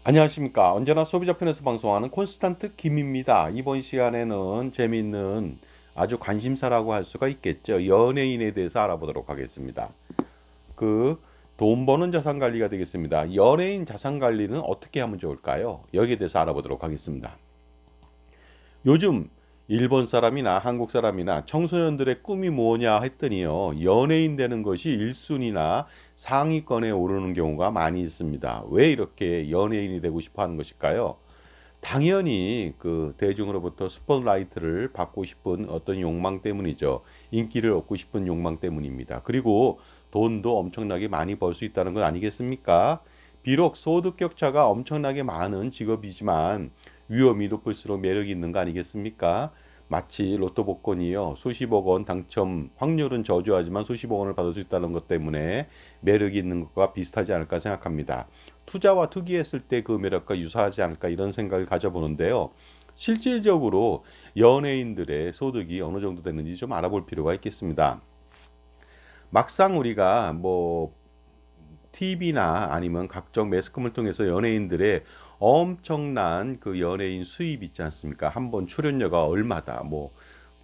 안녕하십니까. 언제나 소비자 편에서 방송하는 콘스탄트 김입니다. 이번 시간에는 재미있는 아주 관심사라고 할 수가 있겠죠. 연예인에 대해서 알아보도록 하겠습니다. 그 돈 버는 자산 관리가 되겠습니다. 연예인 자산 관리는 어떻게 하면 좋을까요? 여기에 대해서 알아보도록 하겠습니다. 요즘 일본 사람이나 한국 사람이나 청소년들의 꿈이 뭐냐 했더니요. 연예인 되는 것이 1순위나 상위권에 오르는 경우가 많이 있습니다. 왜 이렇게 연예인이 되고 싶어 하는 것일까요? 당연히 그 대중으로부터 스포트라이트를 받고 싶은 어떤 욕망 때문이죠. 인기를 얻고 싶은 욕망 때문입니다. 그리고 돈도 엄청나게 많이 벌 수 있다는 건 아니겠습니까? 비록 소득 격차가 엄청나게 많은 직업이지만 위험이 높을수록 매력이 있는 거 아니겠습니까? 마치 로또 복권이요. 수십억 원 당첨 확률은 저조하지만 수십억 원을 받을 수 있다는 것 때문에 매력이 있는 것과 비슷하지 않을까 생각합니다. 투자와 투기했을 때 그 매력과 유사하지 않을까 이런 생각을 가져보는데요. 실질적으로 연예인들의 소득이 어느 정도 되는지 좀 알아볼 필요가 있겠습니다. 막상 우리가 뭐 TV나 아니면 각종 매스컴을 통해서 연예인들의 엄청난 그 연예인 수입 있지 않습니까? 한 번 출연료가 얼마다 뭐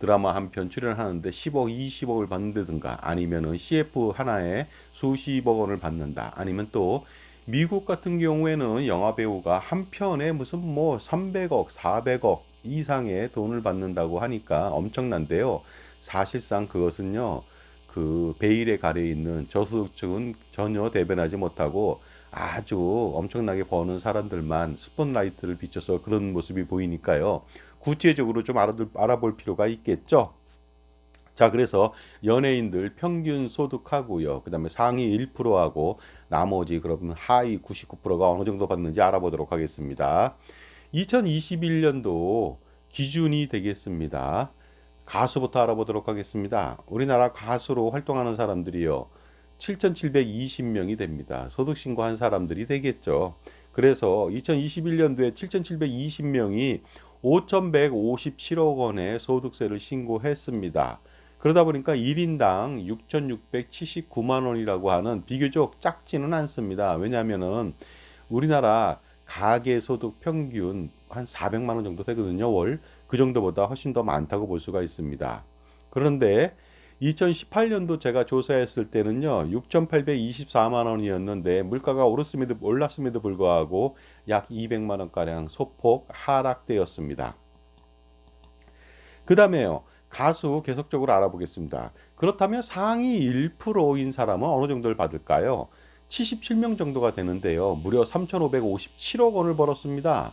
드라마 한 편 출연하는데 10억, 20억을 받는다든가 아니면은 CF 하나에 수십억 원을 받는다. 아니면 또 미국 같은 경우에는 영화 배우가 한 편에 무슨 뭐 300억, 400억 이상의 돈을 받는다고 하니까 엄청난데요. 사실상 그것은요. 그 베일에 가려 있는 저소득층은 전혀 대변하지 못하고 아주 엄청나게 버는 사람들만 스폰라이트를 비춰서 그런 모습이 보이니까요. 구체적으로 좀 알아볼 필요가 있겠죠. 자, 그래서 연예인들 평균 소득하고요. 그 다음에 상위 1%하고 나머지 그러면 하위 99%가 어느 정도 받는지 알아보도록 하겠습니다. 2021년도 기준이 되겠습니다. 가수부터 알아보도록 하겠습니다. 우리나라 가수로 활동하는 사람들이요. 7,720명이 됩니다. 소득신고한 사람들이 되겠죠. 그래서 2021년도에 7,720명이 5,157억 원의 소득세를 신고했습니다. 그러다 보니까 1인당 6,679만 원이라고 하는 비교적 작지는 않습니다. 왜냐하면은 우리나라 가계 소득 평균 한 400만 원 정도 되거든요, 월. 그 정도보다 훨씬 더 많다고 볼 수가 있습니다. 그런데 2018년도 제가 조사했을 때는요, 6,824만 원이었는데 물가가 올랐음에도 불구하고 약 200만 원가량 소폭 하락되었습니다. 그 다음에요, 가수 계속적으로 알아보겠습니다. 그렇다면 상위 1%인 사람은 어느 정도를 받을까요? 77명 정도가 되는데요. 무려 3,557억 원을 벌었습니다.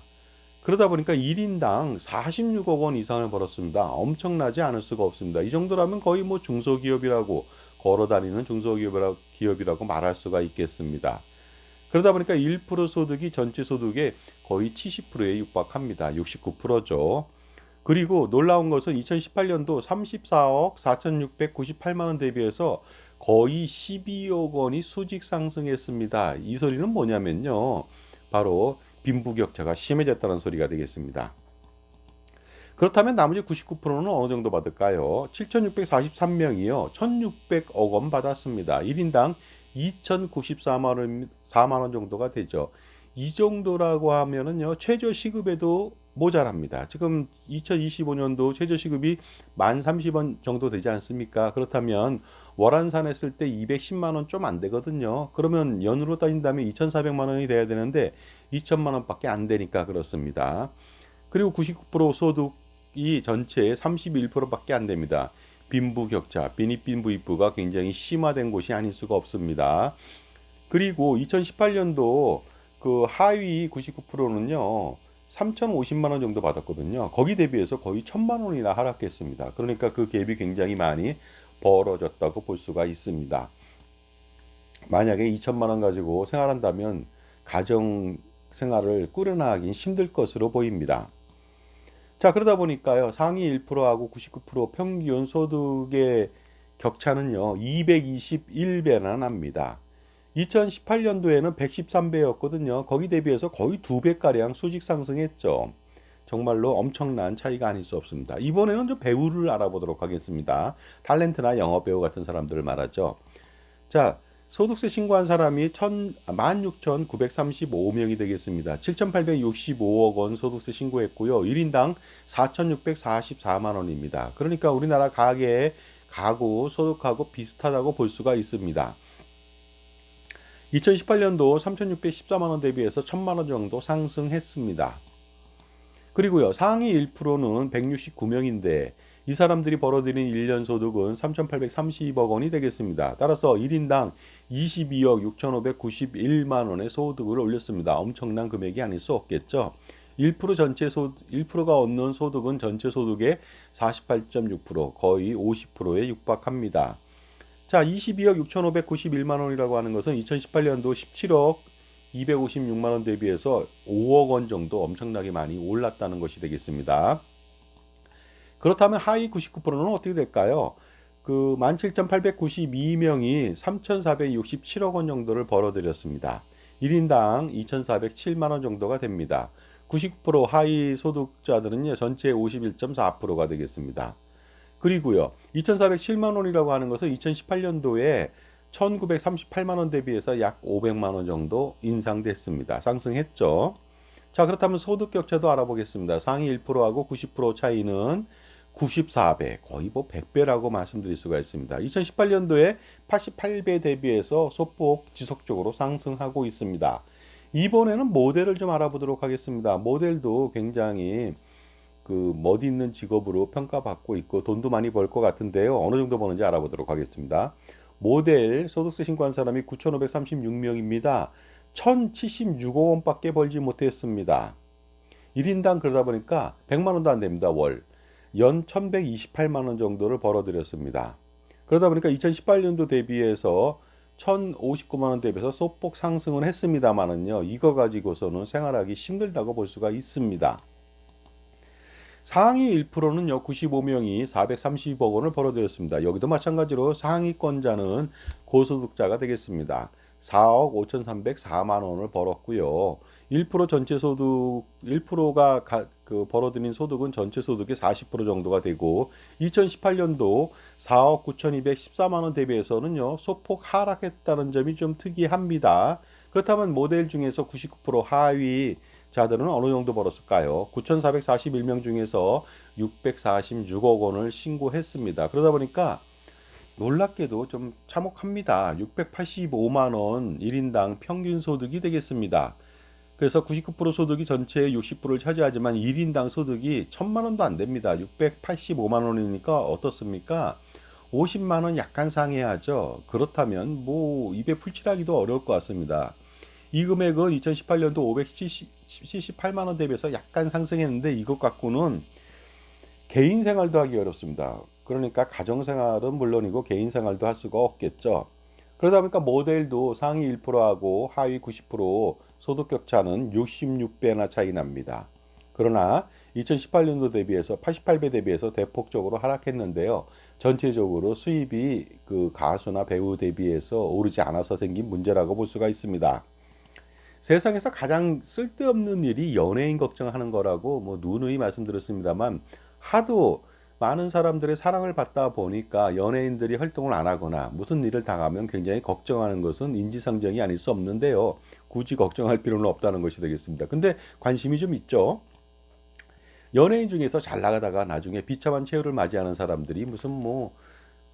그러다 보니까 1인당 46억 원 이상을 벌었습니다. 엄청나지 않을 수가 없습니다. 이 정도라면 거의 뭐 중소기업이라고 걸어다니는 중소기업이라고 말할 수가 있겠습니다. 그러다 보니까 1% 소득이 전체 소득의 거의 70%에 육박합니다. 69%죠. 그리고 놀라운 것은 2018년도 34억 4,698만 원 대비해서 거의 12억 원이 수직 상승했습니다. 이 소리는 뭐냐면요. 바로 빈부격차가 심해졌다는 소리가 되겠습니다. 그렇다면 나머지 99%는 어느 정도 받을까요? 7,643명이요. 1,600억 원 받았습니다. 1인당 2,094만 원, 4만 원 정도가 되죠. 이 정도라고 하면은요, 최저시급에도 모자랍니다. 지금 2025년도 최저시급이 1,030원 정도 되지 않습니까? 그렇다면 월 환산했을 때 210만 원 좀 안 되거든요. 그러면 연으로 따진다면 2,400만 원이 돼야 되는데 2천만 원밖에 안 되니까 그렇습니다. 그리고 99% 소득이 전체의 31%밖에 안 됩니다. 빈부격차, 빈부격차가 굉장히 심화된 곳이 아닐 수가 없습니다. 그리고 2018년도 그 하위 99%는요. 3,050만 원 정도 받았거든요. 거기 대비해서 거의 1,000만 원이나 하락했습니다. 그러니까 그 갭이 굉장히 많이 벌어졌다고 볼 수가 있습니다. 만약에 2천만 원 가지고 생활한다면 가정 생활을 꾸려나가긴 힘들 것으로 보입니다. 자, 그러다 보니까요, 상위 1%하고 99% 평균 소득의 격차는요, 221배나 납니다. 2018년도에는 113배였거든요. 거기 대비해서 거의 2배가량 수직 상승했죠. 정말로 엄청난 차이가 아닐 수 없습니다. 이번에는 좀 배우를 알아보도록 하겠습니다. 탤런트나 영화배우 같은 사람들을 말하죠. 자, 소득세 신고한 사람이 16,935명이 되겠습니다. 7,865억 원 소득세 신고했고요. 1인당 4,644만 원입니다. 그러니까 우리나라 가계의 가구 소득하고 비슷하다고 볼 수가 있습니다. 2018년도 3,614만 원 대비해서 1,000만 원 정도 상승했습니다. 그리고요, 상위 1%는 169명인데 이 사람들이 벌어들인 1년 소득은 3,830억 원이 되겠습니다. 따라서 1인당 22억 6,591만 원의 소득을 올렸습니다. 엄청난 금액이 아닐 수 없겠죠. 1% 전체 1%가 얻는 소득은 전체 소득의 48.6%, 거의 50%에 육박합니다. 자, 22억 6,591만 원이라고 하는 것은 2018년도 17억 256만 원 대비해서 5억 원 정도 엄청나게 많이 올랐다는 것이 되겠습니다. 그렇다면 하위 99%는 어떻게 될까요? 그 17,892명이 3,467억 원 정도를 벌어들였습니다. 1인당 2,407만 원 정도가 됩니다. 99% 하위 소득자들은요, 전체의 51.4%가 되겠습니다. 그리고요, 2,407만 원이라고 하는 것은 2018년도에 1,938만 원 대비해서 약 500만 원 정도 인상됐습니다. 상승했죠. 자, 그렇다면 소득 격차도 알아보겠습니다. 상위 1%하고 90% 차이는 94배, 거의 뭐 100배라고 말씀드릴 수가 있습니다. 2018년도에 88배 대비해서 소폭 지속적으로 상승하고 있습니다. 이번에는 모델을 좀 알아보도록 하겠습니다. 모델도 굉장히 그 멋있는 직업으로 평가받고 있고 돈도 많이 벌 것 같은데요. 어느 정도 버는지 알아보도록 하겠습니다. 모델 소득세 신고한 사람이 9,536명입니다. 1,076억 원밖에 벌지 못했습니다. 1인당 그러다 보니까 100만 원도 안 됩니다. 월. 연 1,128만 원 정도를 벌어들였습니다. 그러다 보니까 2018년도 대비해서 1,059만 원 대비해서 소폭 상승을 했습니다만은요. 이거 가지고서는 생활하기 힘들다고 볼 수가 있습니다. 상위 1%는요, 95명이 430억 원을 벌어들였습니다. 여기도 마찬가지로 상위권자는 고소득자가 되겠습니다. 4억 5,304만 원을 벌었고요. 1% 전체 소득, 1%가 벌어들인 소득은 전체 소득의 40% 정도가 되고, 2018년도 4억 9,214만 원 대비해서는요, 소폭 하락했다는 점이 좀 특이합니다. 그렇다면 모델 중에서 99% 하위 자들은 어느 정도 벌었을까요? 9,441명 중에서 646억 원을 신고했습니다. 그러다 보니까 놀랍게도 좀 참혹합니다. 685만 원 1인당 평균 소득이 되겠습니다. 그래서 99% 소득이 전체의 60%를 차지하지만 1인당 소득이 1,000만 원도 안 됩니다. 685만 원이니까 어떻습니까? 50만 원 약간 상회하죠. 그렇다면 뭐 입에 풀칠하기도 어려울 것 같습니다. 이 금액은 2018년도 578만 원 대비해서 약간 상승했는데 이것 갖고는 개인 생활도 하기 어렵습니다. 그러니까 가정 생활은 물론이고 개인 생활도 할 수가 없겠죠. 그러다 보니까 모델도 상위 1%하고 하위 90% 소득 격차는 66배나 차이 납니다. 그러나 2018년도 대비해서 88배 대비해서 대폭적으로 하락했는데요. 전체적으로 수입이 그 가수나 배우 대비해서 오르지 않아서 생긴 문제라고 볼 수가 있습니다. 세상에서 가장 쓸데없는 일이 연예인 걱정하는 거라고 뭐 누누이 말씀드렸습니다만 하도 많은 사람들의 사랑을 받다 보니까 연예인들이 활동을 안 하거나 무슨 일을 당하면 굉장히 걱정하는 것은 인지상정이 아닐 수 없는데요. 굳이 걱정할 필요는 없다는 것이 되겠습니다. 근데 관심이 좀 있죠. 연예인 중에서 잘 나가다가 나중에 비참한 최후를 맞이하는 사람들이 무슨 뭐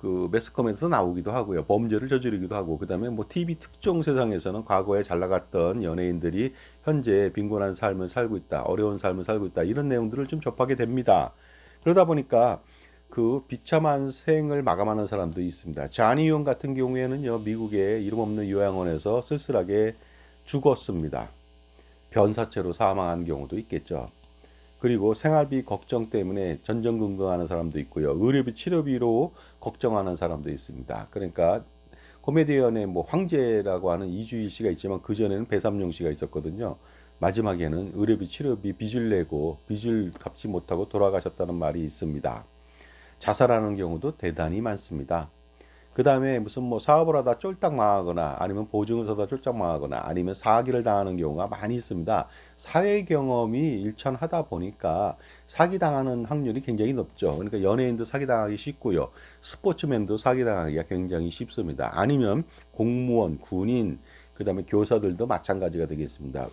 그 매스컴에서 나오기도 하고요. 범죄를 저지르기도 하고 그다음에 뭐 TV 특종 세상에서는 과거에 잘 나갔던 연예인들이 현재 빈곤한 삶을 살고 있다. 어려운 삶을 살고 있다. 이런 내용들을 좀 접하게 됩니다. 그러다 보니까 그 비참한 생을 마감하는 사람도 있습니다. 자니용 같은 경우에는요. 미국의 이름 없는 요양원에서 쓸쓸하게 죽었습니다. 변사체로 사망한 경우도 있겠죠. 그리고 생활비 걱정 때문에 전전긍긍하는 사람도 있고요. 의료비 치료비로 걱정하는 사람도 있습니다. 그러니까 코미디언의 뭐 황제라고 하는 이주일 씨가 있지만 그전에는 배삼룡 씨가 있었거든요. 마지막에는 의료비 치료비 빚을 내고 빚을 갚지 못하고 돌아가셨다는 말이 있습니다. 자살하는 경우도 대단히 많습니다. 그 다음에 무슨 뭐 사업을 하다 쫄딱 망하거나 아니면 보증을 서다 쫄딱 망하거나 아니면 사기를 당하는 경우가 많이 있습니다. 사회 경험이 일천하다 보니까 사기당하는 확률이 굉장히 높죠. 그러니까 연예인도 사기당하기 쉽고요. 스포츠맨도 사기당하기가 굉장히 쉽습니다. 아니면 공무원, 군인, 그 다음에 교사들도 마찬가지가 되겠습니다.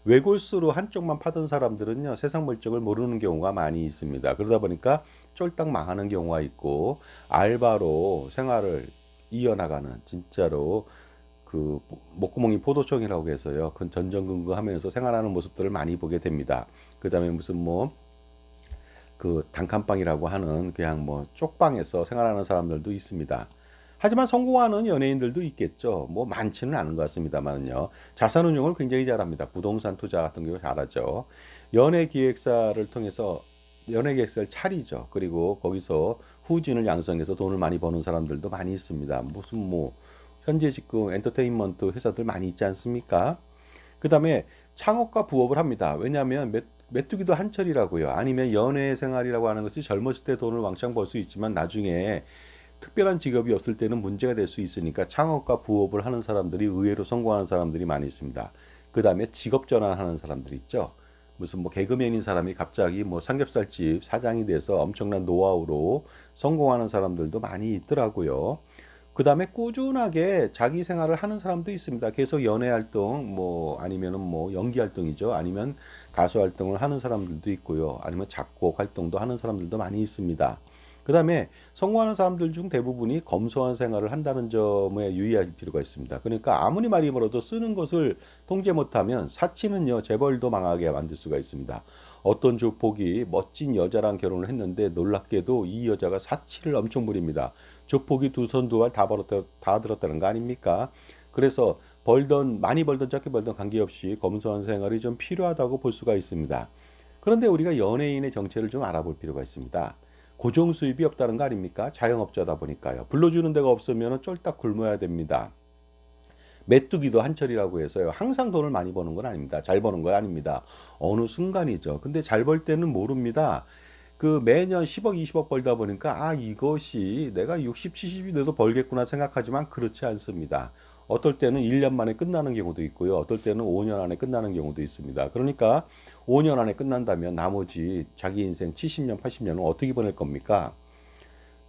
외골수로 한쪽만 파던 사람들은요, 세상 물정을 모르는 경우가 많이 있습니다. 그러다 보니까 쫄딱 망하는 경우가 있고, 알바로 생활을 이어나가는, 진짜로 그 목구멍이 포도청이라고 해서요, 그 전전긍긍하면서 생활하는 모습들을 많이 보게 됩니다. 그 다음에 무슨 뭐 그 단칸방이라고 하는 그냥 뭐 쪽방에서 생활하는 사람들도 있습니다. 하지만 성공하는 연예인들도 있겠죠. 뭐 많지는 않은 것 같습니다만요. 자산운용을 굉장히 잘합니다. 부동산 투자 같은 경우 잘하죠. 연예기획사를 통해서 연예기획사를 차리죠. 그리고 거기서 후진을 양성해서 돈을 많이 버는 사람들도 많이 있습니다. 무슨 뭐 현재 지금 엔터테인먼트 회사들 많이 있지 않습니까? 그 다음에 창업과 부업을 합니다. 왜냐하면 메뚜기도 한철이라고요. 아니면 연애 생활이라고 하는 것이 젊었을 때 돈을 왕창 벌 수 있지만 나중에 특별한 직업이 없을 때는 문제가 될 수 있으니까 창업과 부업을 하는 사람들이 의외로 성공하는 사람들이 많이 있습니다. 그 다음에 직업 전환하는 사람들 있죠. 무슨 뭐 개그맨인 사람이 갑자기 뭐 삼겹살집 사장이 돼서 엄청난 노하우로 성공하는 사람들도 많이 있더라고요. 그 다음에 꾸준하게 자기 생활을 하는 사람도 있습니다. 계속 연애 활동, 뭐, 아니면은 뭐, 연기 활동이죠. 아니면 가수 활동을 하는 사람들도 있고요. 아니면 작곡 활동도 하는 사람들도 많이 있습니다. 그 다음에 성공하는 사람들 중 대부분이 검소한 생활을 한다는 점에 유의할 필요가 있습니다. 그러니까 아무리 말이 멀어도 쓰는 것을 통제 못하면 사치는요, 재벌도 망하게 만들 수가 있습니다. 어떤 조폭이 멋진 여자랑 결혼을 했는데 놀랍게도 이 여자가 사치를 엄청 부립니다. 조폭이 두 손 두 발 다 들었다는 거 아닙니까? 그래서 많이 벌던 적게 벌던 관계없이 검소한 생활이 좀 필요하다고 볼 수가 있습니다. 그런데 우리가 연예인의 정체를 좀 알아볼 필요가 있습니다. 고정 수입이 없다는 거 아닙니까? 자영업자다 보니까요. 불러주는 데가 없으면 쫄딱 굶어야 됩니다. 메뚜기도 한철이라고 해서요. 항상 돈을 많이 버는 건 아닙니다. 잘 버는 건 아닙니다. 어느 순간이죠. 근데 잘 벌 때는 모릅니다. 그 매년 10억, 20억 벌다 보니까 이것이 내가 60, 70이 돼도 벌겠구나 생각하지만 그렇지 않습니다. 어떨 때는 1년 만에 끝나는 경우도 있고요. 어떨 때는 5년 안에 끝나는 경우도 있습니다. 그러니까 5년 안에 끝난다면 나머지 자기 인생 70년, 80년은 어떻게 보낼 겁니까?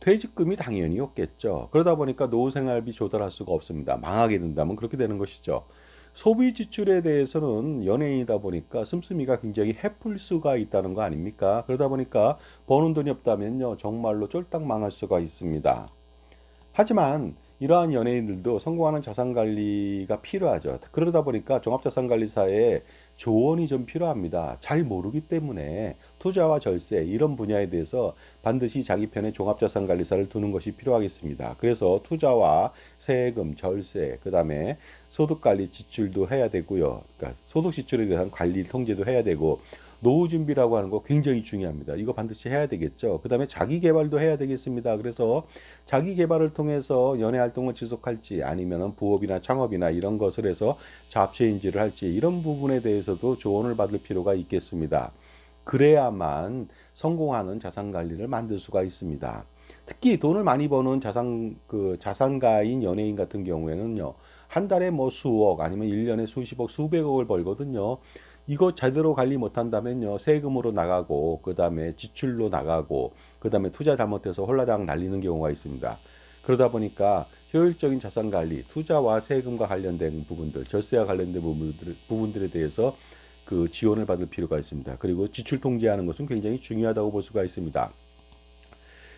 퇴직금이 당연히 없겠죠. 그러다 보니까 노후생활비 조달할 수가 없습니다. 망하게 된다면 그렇게 되는 것이죠. 소비 지출에 대해서는 연예인이다 보니까 씀씀이가 굉장히 해플 수가 있다는 거 아닙니까? 그러다 보니까 버는 돈이 없다면요, 정말로 쫄딱 망할 수가 있습니다. 하지만 이러한 연예인들도 성공하는 자산 관리가 필요하죠. 그러다 보니까 종합자산관리사에 조언이 좀 필요합니다. 잘 모르기 때문에 투자와 절세 이런 분야에 대해서 반드시 자기 편에 종합자산관리사를 두는 것이 필요하겠습니다. 그래서 투자와 세금, 절세, 그 다음에 소득관리 지출도 해야 되고요. 그러니까 소득 지출에 대한 관리 통제도 해야 되고 노후 준비라고 하는 거 굉장히 중요합니다. 이거 반드시 해야 되겠죠. 그 다음에 자기 개발도 해야 되겠습니다. 그래서 자기 개발을 통해서 연애 활동을 지속할지 아니면은 부업이나 창업이나 이런 것을 해서 잡채인지를 할지 이런 부분에 대해서도 조언을 받을 필요가 있겠습니다. 그래야만 성공하는 자산 관리를 만들 수가 있습니다. 특히 돈을 많이 버는 자산가인 연예인 같은 경우에는요. 한 달에 뭐 수억 아니면 1년에 수십억, 수백억을 벌거든요. 이거 제대로 관리 못한다면요. 세금으로 나가고 그다음에 지출로 나가고 그다음에 투자 잘못해서 홀라당 날리는 경우가 있습니다. 그러다 보니까 효율적인 자산 관리, 투자와 세금과 관련된 부분들, 절세와 관련된 부분들에 대해서 그 지원을 받을 필요가 있습니다. 그리고 지출 통제하는 것은 굉장히 중요하다고 볼 수가 있습니다.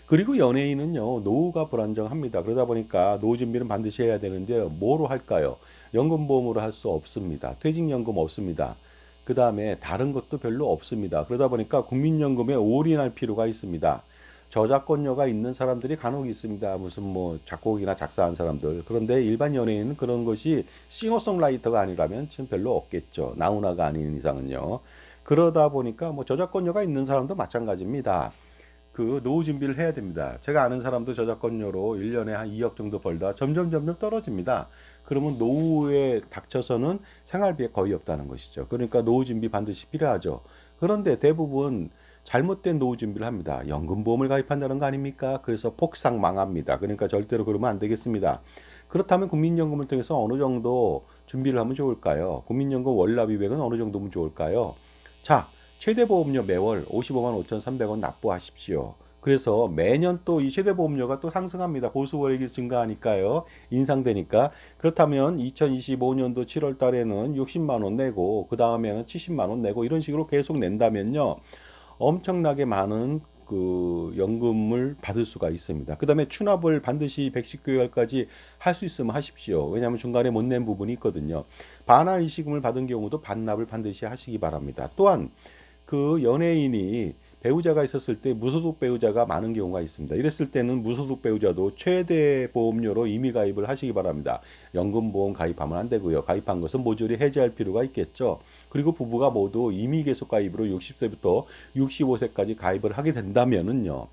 그리고 연예인은요, 노후가 불안정합니다. 그러다 보니까 노후 준비는 반드시 해야 되는데 뭐로 할까요? 연금보험으로 할 수 없습니다. 퇴직연금 없습니다. 그 다음에 다른 것도 별로 없습니다. 그러다 보니까 국민연금에 올인할 필요가 있습니다. 저작권료가 있는 사람들이 간혹 있습니다. 무슨 뭐 작곡이나 작사한 사람들. 그런데 일반 연예인은 그런 것이 싱어송라이터가 아니라면 지금 별로 없겠죠. 나훈아가 아닌 이상은요. 그러다 보니까 뭐 저작권료가 있는 사람도 마찬가지입니다. 그 노후 준비를 해야 됩니다. 제가 아는 사람도 저작권료로 1년에 한 2억 정도 벌다 점점 떨어집니다. 그러면 노후에 닥쳐서는 생활비에 거의 없다는 것이죠. 그러니까 노후 준비 반드시 필요하죠. 그런데 대부분 잘못된 노후 준비를 합니다. 연금보험을 가입한다는 거 아닙니까? 그래서 폭삭 망합니다. 그러니까 절대로 그러면 안 되겠습니다. 그렇다면 국민연금을 통해서 어느 정도 준비를 하면 좋을까요? 국민연금 월납입액은 어느 정도면 좋을까요? 자, 최대 보험료 매월 55만 5,300원 납부하십시오. 그래서 매년 또 이 세대보험료가 또 상승합니다. 보수월액이 증가하니까요. 인상되니까. 그렇다면 2025년도 7월 달에는 60만 원 내고 그 다음에는 70만 원 내고 이런 식으로 계속 낸다면요. 엄청나게 많은 그 연금을 받을 수가 있습니다. 그 다음에 추납을 반드시 119개월까지 할 수 있으면 하십시오. 왜냐하면 중간에 못 낸 부분이 있거든요. 반환 이시금을 받은 경우도 반납을 반드시 하시기 바랍니다. 또한 그 연예인이 배우자가 있었을 때 무소속 배우자가 많은 경우가 있습니다. 이랬을 때는 무소속 배우자도 최대 보험료로 임의 가입을 하시기 바랍니다. 연금보험 가입하면 안 되고요. 가입한 것은 모조리 해지할 필요가 있겠죠. 그리고 부부가 모두 임의 계속 가입으로 60세부터 65세까지 가입을 하게 된다면은요.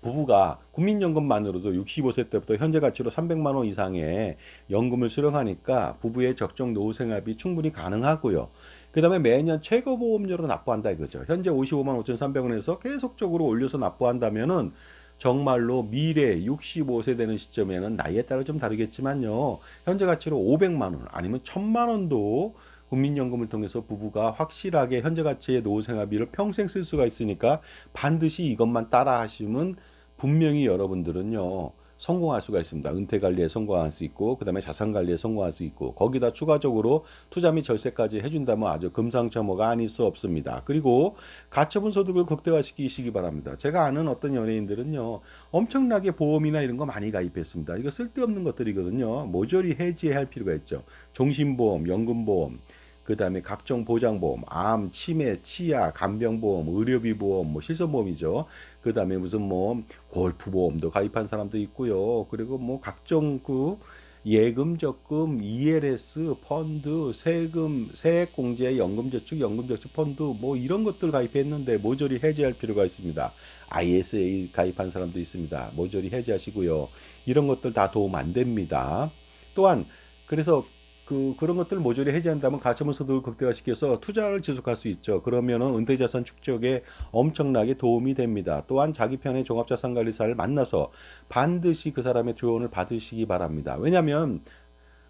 부부가 국민연금만으로도 65세 때부터 현재 가치로 300만 원 이상의 연금을 수령하니까 부부의 적정 노후 생활비 충분히 가능하고요. 그 다음에 매년 최고보험료로 납부한다 이거죠. 현재 55만 5,300원에서 계속적으로 올려서 납부한다면은 정말로 미래 65세 되는 시점에는 나이에 따라 좀 다르겠지만요. 현재 가치로 500만 원 아니면 1000만 원도 국민연금을 통해서 부부가 확실하게 현재 가치의 노후 생활비를 평생 쓸 수가 있으니까 반드시 이것만 따라 하시면 분명히 여러분들은요. 성공할 수가 있습니다. 은퇴 관리에 성공할 수 있고 그 다음에 자산 관리에 성공할 수 있고 거기다 추가적으로 투자 및 절세까지 해준다면 아주 금상첨화가 아닐 수 없습니다. 그리고 가처분 소득을 극대화시키시기 바랍니다. 제가 아는 어떤 연예인들은요. 엄청나게 보험이나 이런 거 많이 가입했습니다. 이거 쓸데없는 것들이거든요. 모조리 해지할 필요가 있죠. 종신보험, 연금보험 그 다음에 각종 보장보험, 암, 치매, 치아, 간병보험, 의료비보험, 뭐 실손보험이죠. 그 다음에 무슨 뭐 골프보험도 가입한 사람도 있고요. 그리고 뭐 각종 그 예금, 적금, ELS, 펀드, 세금, 세액공제, 연금저축, 연금저축 펀드 뭐 이런 것들 가입했는데 모조리 해지할 필요가 있습니다. ISA 가입한 사람도 있습니다. 모조리 해지하시고요. 이런 것들 다 도움 안 됩니다. 또한 그래서 그런 것들을 모조리 해지한다면 가처분 소득을 극대화시켜서 투자를 지속할 수 있죠. 그러면은 은퇴자산 축적에 엄청나게 도움이 됩니다. 또한 자기 편의 종합자산관리사를 만나서 반드시 그 사람의 조언을 받으시기 바랍니다. 왜냐하면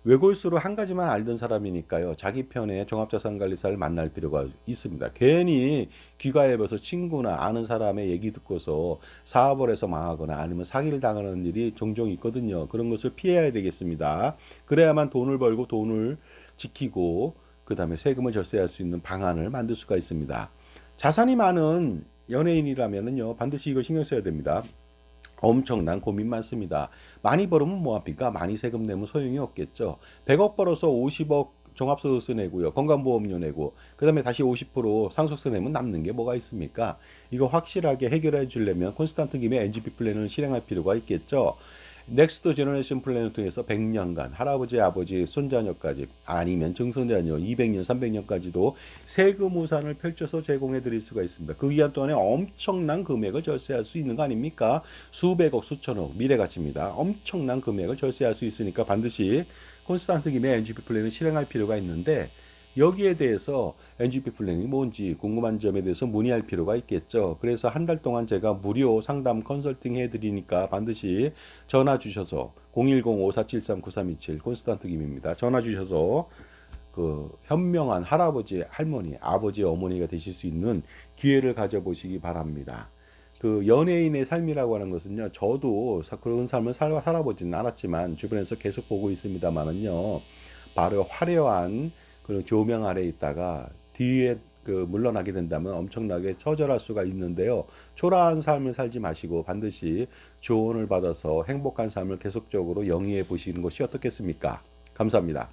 외골수로 한 가지만 알던 사람이니까요. 자기 편의 종합자산관리사를 만날 필요가 있습니다. 괜히 귀가 얇아서 친구나 아는 사람의 얘기 듣고서 사업을 해서 망하거나 아니면 사기를 당하는 일이 종종 있거든요. 그런 것을 피해야 되겠습니다. 그래야만 돈을 벌고 돈을 지키고 그 다음에 세금을 절세할 수 있는 방안을 만들 수가 있습니다. 자산이 많은 연예인이라면요. 반드시 이거 신경 써야 됩니다. 엄청난 고민 많습니다. 많이 벌으면 뭐합니까? 많이 세금 내면 소용이 없겠죠. 100억 벌어서 50억 종합소득세 내고요. 건강보험료 내고 그 다음에 다시 50% 상속세 내면 남는 게 뭐가 있습니까? 이거 확실하게 해결해 주려면 콘스탄트 김의 NGP 플랜을 실행할 필요가 있겠죠. 넥스트 제너레이션 플랜을 통해서 100년간 할아버지, 아버지, 손자녀까지 아니면 증손자녀 200년, 300년까지도 세금 우산을 펼쳐서 제공해 드릴 수가 있습니다. 그 기간 동안에 엄청난 금액을 절세할 수 있는 거 아닙니까? 수백억, 수천억 미래 가치입니다. 엄청난 금액을 절세할 수 있으니까 반드시 콘스탄트 김의 NGP 플랜을 실행할 필요가 있는데 여기에 대해서 NGP 플랜이 뭔지 궁금한 점에 대해서 문의할 필요가 있겠죠. 그래서 한 달 동안 제가 무료 상담 컨설팅 해드리니까 반드시 전화 주셔서 010-5473-9327 콘스탄트 김입니다. 전화 주셔서 그 현명한 할아버지, 할머니, 아버지, 어머니가 되실 수 있는 기회를 가져보시기 바랍니다. 그 연예인의 삶이라고 하는 것은요, 저도 그런 삶을 살아보지는 않았지만 주변에서 계속 보고 있습니다만은요, 바로 화려한 그런 조명 아래 있다가 뒤에 그 물러나게 된다면 엄청나게 처절할 수가 있는데요. 초라한 삶을 살지 마시고 반드시 조언을 받아서 행복한 삶을 계속적으로 영위해 보시는 것이 어떻겠습니까? 감사합니다.